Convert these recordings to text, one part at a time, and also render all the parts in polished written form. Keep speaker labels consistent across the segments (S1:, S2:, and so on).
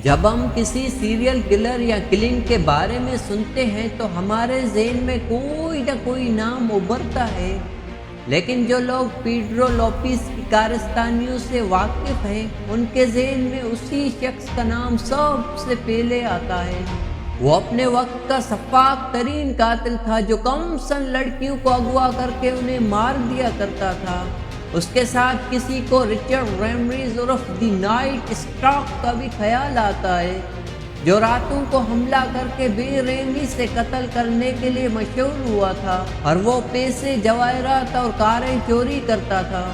S1: جب ہم کسی سیریل کلر یا کلنگ کے بارے میں سنتے ہیں تو ہمارے ذہن میں کوئی نہ کوئی نام ابھرتا ہے، لیکن جو لوگ پیڈرو لوپیز کی کارستانیوں سے واقف ہیں ان کے ذہن میں اسی شخص کا نام سب سے پہلے آتا ہے۔ وہ اپنے وقت کا سفاک ترین قاتل تھا جو کم سن لڑکیوں کو اغوا کر کے انہیں مار دیا کرتا تھا۔ اس کے ساتھ کسی کو رچرڈ ریمریز عرف دی نائٹ اسٹاک کا بھی خیال آتا ہے، جو راتوں کو حملہ کر کے بے رحمی سے قتل کرنے کے لیے مشہور ہوا تھا، اور وہ پیسے، جواہرات اور کاریں چوری کرتا تھا۔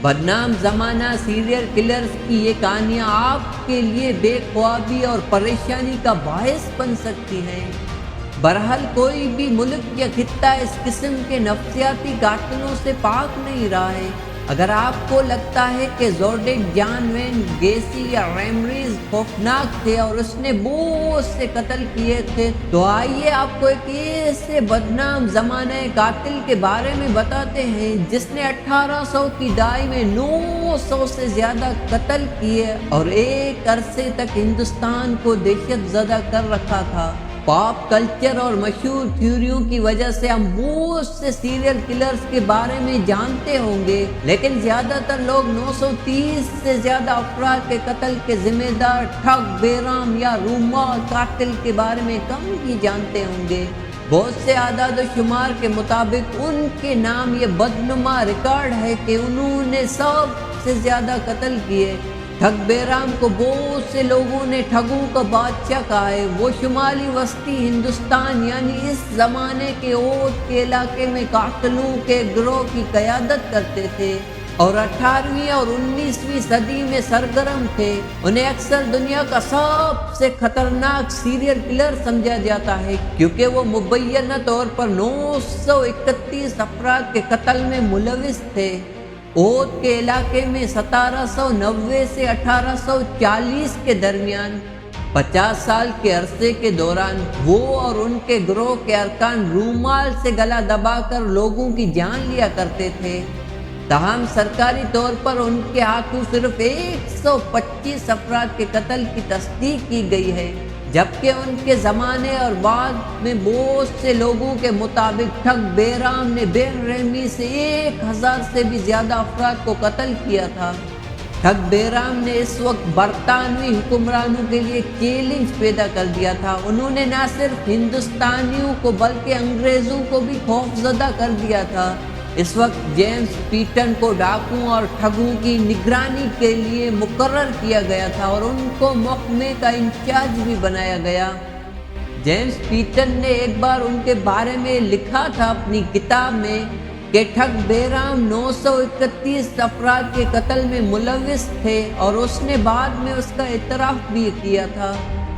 S1: بدنام زمانہ سیریل کلرز کی یہ کہانیاں آپ کے لیے بے خوابی اور پریشانی کا باعث بن سکتی ہیں۔ بہرحال کوئی بھی ملک یا خطہ اس قسم کے نفسیاتی قاتلوں سے پاک نہیں رہا ہے۔ اگر آپ کو لگتا ہے کہ زوڈیک، جان وین گیسی یا ریمریز خوفناک تھے اور اس نے بہت سے قتل کیے تھے، تو آئیے آپ کو ایک ایسے بدنام زمانہ قاتل کے بارے میں بتاتے ہیں جس نے 1800 کی دہائی میں 900 سے زیادہ قتل کیے اور ایک عرصے تک ہندوستان کو دہشت زدہ کر رکھا تھا۔ پاپ کلچر اور مشہور تھیوریوں کی وجہ سے ہم بہت سے سیریل کلرز کے بارے میں جانتے ہوں گے، لیکن زیادہ تر لوگ 930 سے زیادہ افراد کے قتل کے ذمہ دار ٹھگ، بیرام یا رومال قاتل کے بارے میں کم ہی جانتے ہوں گے۔ بہت سے اعداد و شمار کے مطابق ان کے نام یہ بدنما ریکارڈ ہے کہ انہوں نے سب سے زیادہ قتل کیے۔ ٹھگ بیرام کو بہت سے لوگوں نے ٹھگوں کا بادشاہ کہا ہے۔ وہ شمالی وسطی ہندوستان یعنی اس زمانے کے اودھ کے علاقے میں قاتلوں کے گروہ کی قیادت کرتے تھے اور 18ویں اور 19ویں صدی میں سرگرم تھے۔ انہیں اکثر دنیا کا سب سے خطرناک سیریل کلر سمجھا جاتا ہے کیونکہ وہ مبینہ طور پر 931 افراد کے قتل میں ملوث تھے۔ اودھ کے علاقے میں 1790 سے 1840 کے درمیان 50 سال کے عرصے کے دوران وہ اور ان کے گروہ کے ارکان رومال سے گلا دبا کر لوگوں کی جان لیا کرتے تھے۔ تاہم سرکاری طور پر ان کے ہاتھوں صرف 125 افراد کے قتل کی تصدیق کی گئی ہے، جبکہ ان کے زمانے اور بعد میں بہت سے لوگوں کے مطابق ٹھگ بیرام نے بے رحمی سے 1000 سے بھی زیادہ افراد کو قتل کیا تھا۔ ٹھگ بیرام نے اس وقت برطانوی حکمرانوں کے لیے چیلنج پیدا کر دیا تھا۔ انہوں نے نہ صرف ہندوستانیوں کو بلکہ انگریزوں کو بھی خوفزدہ کر دیا تھا۔ اس وقت جیمز پیٹن کو ڈاکوؤں اور ٹھگوں کی نگرانی کے لیے مقرر کیا گیا تھا اور ان کو محکمے کا انچارج بھی بنایا گیا۔ جیمز پیٹن نے ایک بار ان کے بارے میں لکھا تھا اپنی کتاب میں کہ ٹھگ بیرام 931 افراد کے قتل میں ملوث تھے اور اس نے بعد میں اس کا اعتراف بھی کیا تھا۔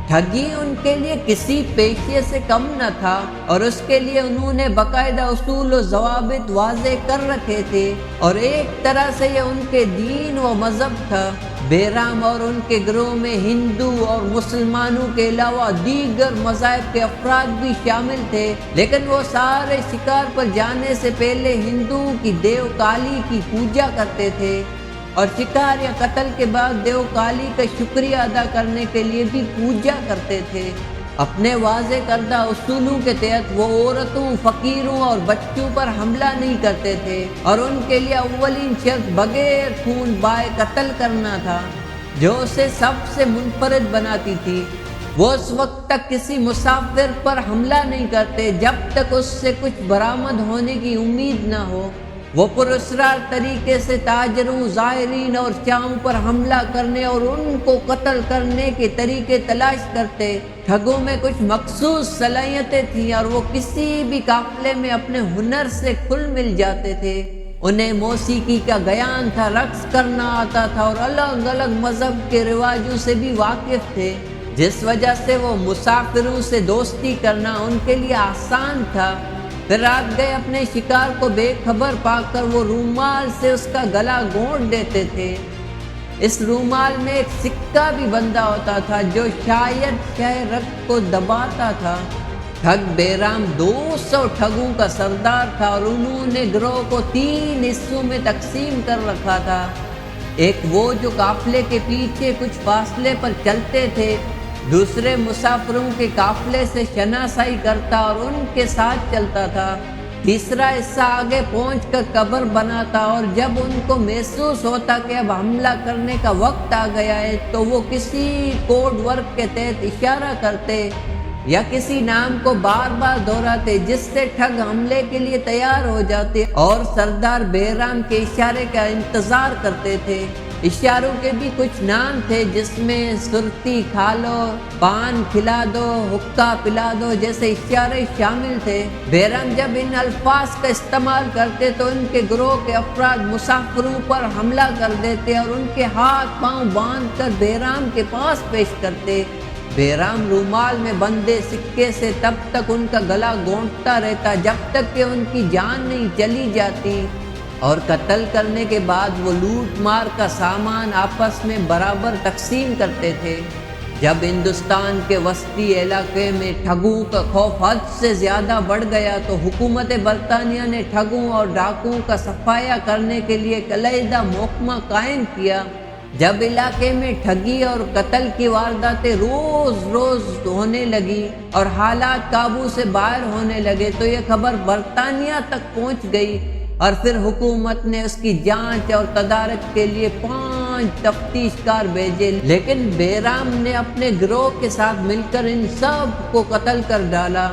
S1: ٹھگی ان کے لیے کسی پیشے سے کم نہ تھا اور اس کے لیے انہوں نے باقاعدہ اصول و ضوابط واضح کر رکھے تھے اور ایک طرح سے یہ ان کے دین و مذہب تھا۔ بیرام اور ان کے گروہ میں ہندو اور مسلمانوں کے علاوہ دیگر مذاہب کے افراد بھی شامل تھے، لیکن وہ سارے شکار پر جانے سے پہلے ہندوؤں کی دیو کالی کی پوجا کرتے تھے اور شکار یا قتل کے بعد دیو کالی کا شکریہ ادا کرنے کے لیے بھی پوجا کرتے تھے۔ اپنے واضح کردہ اصولوں کے تحت وہ عورتوں، فقیروں اور بچوں پر حملہ نہیں کرتے تھے اور ان کے لیے اولین شرط بغیر خون بہائے قتل کرنا تھا، جو اسے سب سے منفرد بناتی تھی۔ وہ اس وقت تک کسی مسافر پر حملہ نہیں کرتے جب تک اس سے کچھ برآمد ہونے کی امید نہ ہو۔ وہ پراسرار طریقے سے تاجروں، زائرین اور شاہوں پر حملہ کرنے اور ان کو قتل کرنے کے طریقے تلاش کرتے۔ ٹھگوں میں کچھ مخصوص صلاحیتیں تھیں اور وہ کسی بھی قافلے میں اپنے ہنر سے کھل مل جاتے تھے۔ انہیں موسیقی کا گیان تھا، رقص کرنا آتا تھا اور الگ الگ مذہب کے رواجوں سے بھی واقف تھے، جس وجہ سے وہ مسافروں سے دوستی کرنا ان کے لیے آسان تھا۔ پھر رات گئے اپنے شکار کو بے خبر پا کر وہ رومال سے اس کا گلا گھونٹ دیتے تھے۔ اس رومال میں ایک سکہ بھی بندھا ہوتا تھا جو شاید شہ رگ کو دباتا تھا۔ ٹھگ بیرام 200 ٹھگوں کا سردار تھا اور انہوں نے گروہ کو 3 حصوں میں تقسیم کر رکھا تھا۔ ایک وہ جو قافلے کے پیچھے کچھ فاصلے پر چلتے تھے، دوسرے مسافروں کے قافلے سے شناسائی کرتا اور ان کے ساتھ چلتا تھا۔ تیسرا حصہ آگے پہنچ کر قبر بناتا، اور جب ان کو محسوس ہوتا کہ اب حملہ کرنے کا وقت آ گیا ہے تو وہ کسی کوڈ ورک کے تحت اشارہ کرتے یا کسی نام کو بار بار دہراتے، جس سے ٹھگ حملے کے لیے تیار ہو جاتے اور سردار بیرام کے اشارے کا انتظار کرتے تھے۔ اشاروں کے بھی کچھ نام تھے، جس میں سرتی کھا لو، پان کھلا دو، حقہ پلا دو جیسے اشارے شامل تھے۔ بیرام جب ان الفاظ کا استعمال کرتے تو ان کے گروہ کے افراد مسافروں پر حملہ کر دیتے اور ان کے ہاتھ پاؤں باندھ کر بیرام کے پاس پیش کرتے۔ بیرام رومال میں بندے سکے سے تب تک ان کا گلا گونٹتا رہتا جب تک کہ ان کی جان نہیں چلی جاتی، اور قتل کرنے کے بعد وہ لوٹ مار کا سامان آپس میں برابر تقسیم کرتے تھے۔ جب ہندوستان کے وسطی علاقے میں ٹھگوں کا خوف حد سے زیادہ بڑھ گیا تو حکومت برطانیہ نے ٹھگوں اور ڈاکوؤں کا صفایا کرنے کے لیے ایک علیحدہ محکمہ قائم کیا۔ جب علاقے میں ٹھگی اور قتل کی وارداتیں روز روز ہونے لگی اور حالات قابو سے باہر ہونے لگے تو یہ خبر برطانیہ تک پہنچ گئی، اور پھر حکومت نے اس کی جانچ اور تدارک کے لیے 5 تفتیش کار بھیجے، لیکن بیرام نے اپنے گروہ کے ساتھ مل کر ان سب کو قتل کر ڈالا۔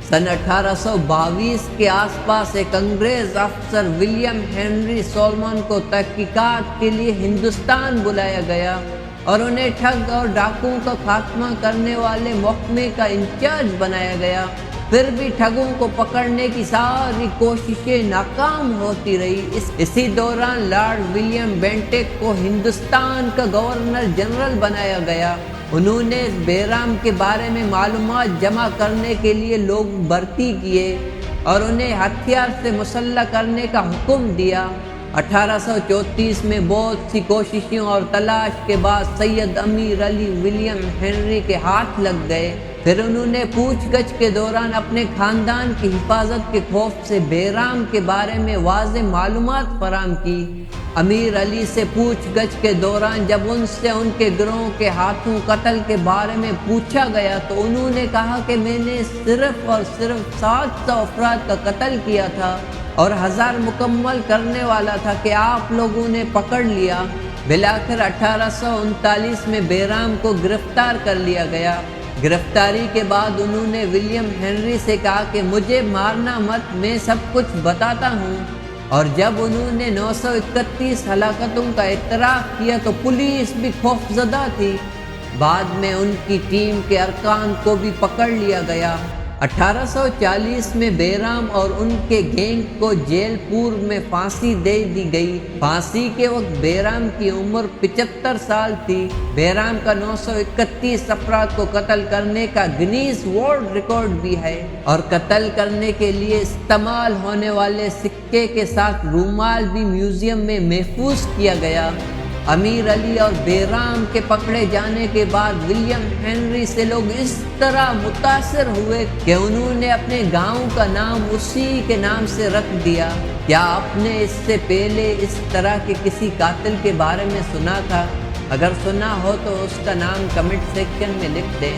S1: سن 1822 کے آس پاس ایک انگریز افسر ولیم ہنری سولمن کو تحقیقات کے لیے ہندوستان بلایا گیا اور انہیں ٹھگ اور ڈاکوؤں کا خاتمہ کرنے والے محکمے کا انچارج بنایا گیا۔ پھر بھی ٹھگوں کو پکڑنے کی ساری کوششیں ناکام ہوتی رہی۔ اسی دوران لارڈ ولیم بینٹک کو ہندوستان کا گورنر جنرل بنایا گیا۔ انہوں نے بیرام کے بارے میں معلومات جمع کرنے کے لیے لوگ بھرتی کیے اور انہیں ہتھیار سے مسلح کرنے کا حکم دیا۔ 1834 میں بہت سی کوششوں اور تلاش کے بعد سید امیر علی ولیم ہنری کے ہاتھ لگ گئے۔ پھر انہوں نے پوچھ گچھ کے دوران اپنے خاندان کی حفاظت کے خوف سے بیرام کے بارے میں واضح معلومات فراہم کی۔ امیر علی سے پوچھ گچھ کے دوران جب ان سے ان کے گروہ کے ہاتھوں قتل کے بارے میں پوچھا گیا تو انہوں نے کہا کہ میں نے صرف اور صرف 700 افراد کا قتل کیا تھا اور 1000 مکمل کرنے والا تھا کہ آپ لوگوں نے پکڑ لیا۔ بالآخر 1839 میں بیرام کو گرفتار کر لیا گیا۔ گرفتاری کے بعد انہوں نے ولیم ہنری سے کہا کہ مجھے مارنا مت، میں سب کچھ بتاتا ہوں، اور جب انہوں نے 931 ہلاکتوں کا اعتراف کیا تو پولیس بھی خوفزدہ تھی۔ بعد میں ان کی ٹیم کے ارکان کو بھی پکڑ لیا گیا۔ 1840 میں بیرام اور ان کے گینگ کو جیل پور میں پھانسی دے دی گئی۔ پھانسی کے وقت بیرام کی عمر 75 سال تھی۔ بیرام کا 931 افراد کو قتل کرنے کا گنیز ورلڈ ریکارڈ بھی ہے، اور قتل کرنے کے لیے استعمال ہونے والے سکے کے ساتھ رومال بھی میوزیم میں محفوظ کیا گیا۔ امیر علی اور بیرام کے پکڑے جانے کے بعد ولیم ہنری سے لوگ اس طرح متاثر ہوئے کہ انہوں نے اپنے گاؤں کا نام اسی کے نام سے رکھ دیا۔ کیا آپ نے اس سے پہلے اس طرح کے کسی قاتل کے بارے میں سنا تھا؟ اگر سنا ہو تو اس کا نام کمنٹ سیکشن میں لکھ دیں۔